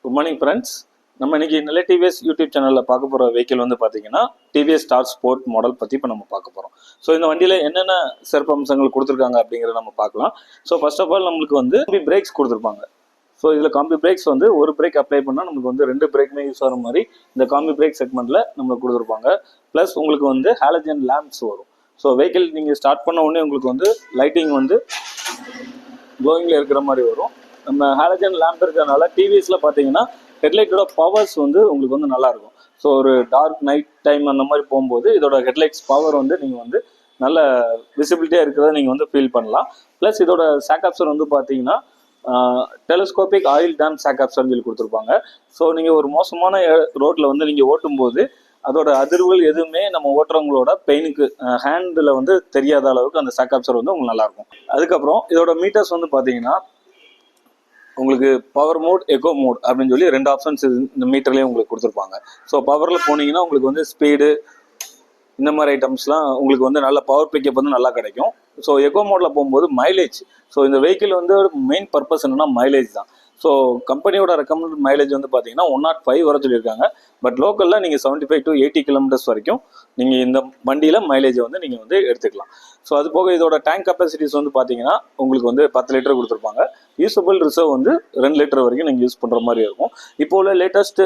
Good morning friends. நம்ம இன்னைக்கு நெல்லை TVS YouTube சேனலில் பார்க்க போகிற வெஹிக்கிள் வந்து பார்த்தீங்கன்னா டிவிஎஸ் ஸ்டார் ஸ்போர்ட் மாடல் பற்றி இப்போ நம்ம பார்க்க போகிறோம். ஸோ இந்த வண்டியில் என்னென்ன சிறப்பு அம்சங்கள் கொடுத்துருக்காங்க அப்படிங்கிறத நம்ம பார்க்கலாம். ஸோ ஃபர்ஸ்ட் ஆஃப் ஆல் நம்மளுக்கு வந்து காம்பி பிரேக்ஸ் கொடுத்துருப்பாங்க. ஸோ இதில் காம்பி பிரேக்ஸ் வந்து ஒரு பிரேக் அப்ளை பண்ணால் நம்மளுக்கு வந்து 2 பிரேக்குமே யூஸ் ஆகிற மாதிரி இந்த காம்பி பிரேக் செக்மெண்ட்டில் நம்மளுக்கு கொடுத்துருப்பாங்க. ப்ளஸ் உங்களுக்கு வந்து ஹாலஜன் லேம்ப்ஸ் வரும். ஸோ வெஹிக்கிள் நீங்கள் ஸ்டார்ட் பண்ண உடனே உங்களுக்கு வந்து லைட்டிங் வந்து க்ளோயிங்கில் இருக்கிற மாதிரி வரும். நம்ம ஹாலஜன் லேம்ப் இருக்கிறதுனால டிவிஎஸில் பார்த்தீங்கன்னா ஹெட்லைட்டோட பவர்ஸ் வந்து உங்களுக்கு வந்து நல்லாயிருக்கும். ஸோ ஒரு டார்க் நைட் டைம் அந்த மாதிரி போகும்போது இதோட ஹெட்லைட்ஸ் பவர் வந்து நீங்கள் வந்து நல்ல விசிபிலிட்டியாக இருக்கிறத நீங்கள் வந்து ஃபீல் பண்ணலாம். ப்ளஸ் இதோட சாக்காப்சர் வந்து பார்த்தீங்கன்னா டெலஸ்கோபிக் ஆயில் டேம் சாக்காப்சர்னு சொல்லி கொடுத்துருப்பாங்க. ஸோ நீங்கள் ஒரு மோசமான ரோட்டில் வந்து நீங்கள் ஓட்டும்போது அதோட அதிர்வுகள் எதுவுமே நம்ம ஓட்டுறவங்களோட பெயினுக்கு ஹேண்டில் வந்து தெரியாத அளவுக்கு அந்த சாக்காப்சர் வந்து உங்களுக்கு நல்லாயிருக்கும். அதுக்கப்புறம் இதோட மீட்டர்ஸ் வந்து பார்த்தீங்கன்னா உங்களுக்கு பவர் மோட், எக்கோ மோட் அப்படின்னு சொல்லி 2 ஆப்ஷன்ஸ் இந்த மீட்டர்லேயே உங்களுக்கு கொடுத்துருப்பாங்க. ஸோ பவரில் போனீங்கன்னா உங்களுக்கு வந்து ஸ்பீடு இந்த மாதிரி ஐட்டம்ஸ்லாம் உங்களுக்கு வந்து நல்ல பவர் பிக்கப் வந்து நல்லா கிடைக்கும். ஸோ எக்கோ மோடில் போகும்போது மைலேஜ். ஸோ இந்த வெஹிக்கிள் வந்து மெயின் பர்பஸ் என்னன்னா மைலேஜ் தான். ஸோ கம்பெனியோட ரெக்கமெண்டட் மைலேஜ் வந்து பார்த்தீங்கன்னா 105 வர சொல்லியிருக்காங்க. பட் லோக்கலில் நீங்கள் 75 to 80 கிலோமீட்டர்ஸ் வரைக்கும் நீங்கள் இந்த வண்டியில் மைலேஜை வந்து நீங்கள் வந்து எடுத்துக்கலாம். ஸோ அது போக இதோட டேங்க் கெப்பாசிட்டிஸ் வந்து பார்த்தீங்கன்னா உங்களுக்கு வந்து 10 லிட்டர் கொடுத்துருப்பாங்க. யூஸபிள் ரிசர்வ் வந்து 2 லிட்டர் வரைக்கும் நீங்கள் யூஸ் பண்ணுற மாதிரி இருக்கும். இப்போ உள்ள லேட்டஸ்ட்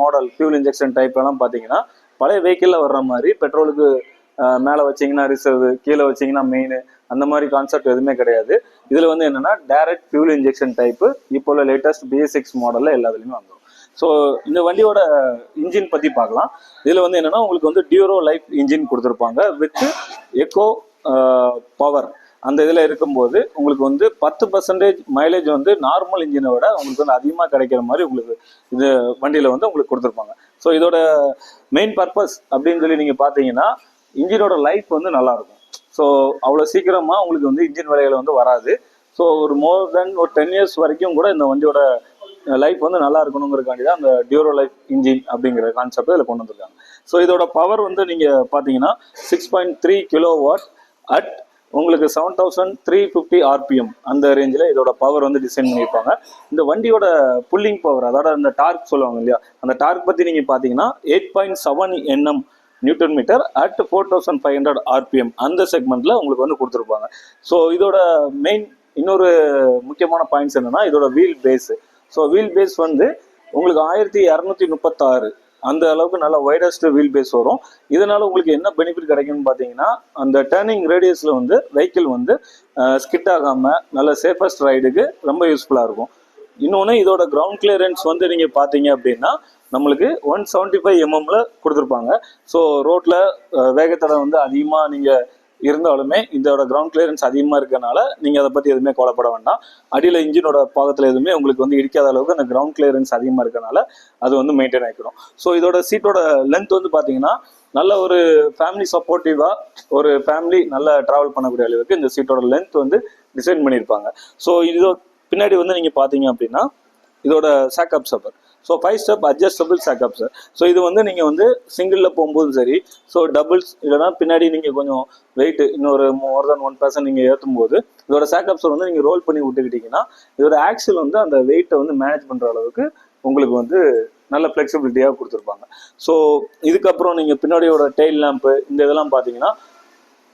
மாடல் ஃபியூல் இன்ஜெக்ஷன் டைப்லாம் பார்த்தீங்கன்னா பழைய வெஹிக்கிளில் வர்ற மாதிரி பெட்ரோலுக்கு மேலே வச்சிங்கன்னா ரிசர்வ், கீழே வச்சிங்கன்னா மெயின், அந்த மாதிரி கான்செப்ட் எதுவுமே கிடையாது. இதில் வந்து என்னென்னா டைரக்ட் ஃபியூல் இன்ஜெக்ஷன் டைப்பு இப்போ உள்ள லேட்டஸ்ட் BS6 மாடலில் எல்லாத்துலேயுமே வந்துடும். ஸோ இந்த வண்டியோட இன்ஜின் பற்றி பார்க்கலாம். இதில் வந்து என்னென்னா உங்களுக்கு வந்து டியூரோ லைஃப் இன்ஜின் கொடுத்துருப்பாங்க வித் எக்கோ பவர். அந்த இதில் இருக்கும்போது உங்களுக்கு வந்து 10% மைலேஜ் வந்து நார்மல் இன்ஜினை விட உங்களுக்கு வந்து அதிகமாக கிடைக்கிற மாதிரி உங்களுக்கு இது வண்டியில் வந்து உங்களுக்கு கொடுத்துருப்பாங்க. ஸோ இதோட மெயின் பர்பஸ் அப்படின்னு சொல்லி நீங்கள் பார்த்தீங்கன்னா இன்ஜினோட லைஃப் வந்து நல்லாயிருக்கும். ஸோ அவ்வளோ சீக்கிரமாக உங்களுக்கு வந்து இன்ஜின் வேலைகள் வந்து வராது. ஸோ ஒரு மோர் தென் ஒரு 10 years வரைக்கும் கூட இந்த வண்டியோட லைஃப் வந்து நல்லா இருக்கணுங்கிறக்காண்டி தான் அந்த டியூரோ லைஃப் இன்ஜின் அப்படிங்கிற கான்செப்ட் இதில் கொண்டு வந்திருக்காங்க. ஸோ இதோட பவர் வந்து நீங்கள் பார்த்தீங்கன்னா 6.3 kW அட் உங்களுக்கு 7350 RPM அந்த ரேஞ்சில் இதோட பவர் வந்து டிசைன் பண்ணியிருப்பாங்க. இந்த வண்டியோட புல்லிங் பவர், அதோட அந்த டார்க் சொல்லுவாங்க இல்லையா, அந்த டார்க் பற்றி நீங்கள் பார்த்தீங்கன்னா 8.7 Nm newton metre at 4500 RPM அந்த செக்மெண்ட்ல உங்களுக்கு வந்து கொடுத்துருப்பாங்க. ஸோ இதோட மெயின் இன்னொரு முக்கியமான பாயிண்ட்ஸ் என்னன்னா இதோட wheel base. So wheel base வந்து உங்களுக்கு 1236 அந்த அளவுக்கு நல்ல வைடஸ்ட் வீல் பேஸ் வரும். இதனால உங்களுக்கு என்ன பெனிஃபிட் கிடைக்கும்னு பார்த்தீங்கன்னா அந்த டேர்னிங் ரேடியஸ்ல வந்து வெஹிக்கிள் வந்து ஸ்கிட் ஆகாம நல்ல சேஃபஸ்ட் ரைடுக்கு ரொம்ப யூஸ்ஃபுல்லாக இருக்கும். இன்னொன்று இதோட கிரவுண்ட் கிளியரன்ஸ் வந்து நீங்கள் பார்த்தீங்க அப்படின்னா நம்மளுக்கு 175 mm கொடுத்துருப்பாங்க. ஸோ ரோட்டில் வேகத்தடை வந்து அதிகமாக நீங்கள் இருந்தாலுமே இதோட கிரவுண்ட் கிளியரன்ஸ் அதிகமாக இருக்கனால நீங்கள் அதை பற்றி எதுவுமே கவலைப்பட வேண்டாம். அடியில் இன்ஜினோட பாகத்தில் எதுவுமே உங்களுக்கு வந்து இடிக்காத அளவுக்கு அந்த கிரவுண்ட் கிளியரன்ஸ் அதிகமாக இருக்கனால அது வந்து மெயின்டைன் ஆகிக்கணும். ஸோ இதோட சீட்டோட லென்த் வந்து பார்த்தீங்கன்னா நல்ல ஒரு ஃபேமிலி சப்போர்ட்டிவாக ஒரு ஃபேமிலி நல்லா ட்ராவல் பண்ணக்கூடிய அளவுக்கு இந்த சீட்டோட லென்த் வந்து டிசைன் பண்ணியிருப்பாங்க. ஸோ இதோ பின்னாடி வந்து நீங்கள் பார்த்தீங்க அப்படின்னா இதோட shock absorber. So 5 step adjustable shock up sir. So இது வந்து நீங்கள் வந்து சிங்கிளில் போகும்போதும் சரி, ஸோ டபுள்ஸ் இல்லைனா பின்னாடி நீங்கள் கொஞ்சம் வெயிட் இன்னொரு மோர் தென் 1% நீங்கள் ஏற்றும் போது இதோட சாக்கப் சார் வந்து நீங்கள் ரோல் பண்ணி விட்டுக்கிட்டிங்கன்னா இதோட ஆக்சில் வந்து அந்த வெயிட்டை வந்து மேனேஜ் பண்ணுற அளவுக்கு உங்களுக்கு வந்து நல்ல ஃப்ளெக்சிபிலிட்டியாக கொடுத்துருப்பாங்க. ஸோ இதுக்கப்புறம் நீங்கள் பின்னாடியோட டெயில் லேம்ப்பு இந்த இதெல்லாம் பார்த்தீங்கன்னா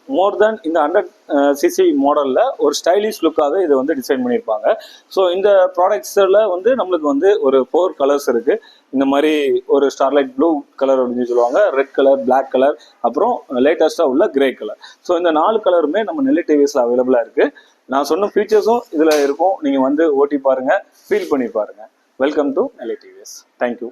மோர் தென் இந்த 100cc மாடலில் ஒரு ஸ்டைலிஷ் லுக்காக இதை வந்து டிசைன் பண்ணியிருப்பாங்க. ஸோ இந்த ப்ராடக்ட்ஸில் வந்து நம்மளுக்கு வந்து ஒரு 4 கலர்ஸ் இருக்குது. இந்த மாதிரி ஒரு ஸ்டார்லைட் ப்ளூ கலர் அப்படின்னு சொல்லுவாங்க, ரெட் கலர், பிளாக் கலர், அப்புறம் லேட்டஸ்ட்டாக உள்ள கிரே கலர். ஸோ இந்த 4 கலருமே நம்ம நெல்லை டிவிஎஸில் அவைலபிளாக இருக்குது. நான் சொன்ன ஃபீச்சர்ஸும் இதில் இருக்கும். நீங்கள் வந்து ஓட்டி பாருங்கள், ஃபீல் பண்ணி பாருங்கள். Welcome to Nellai TVS. Thank you.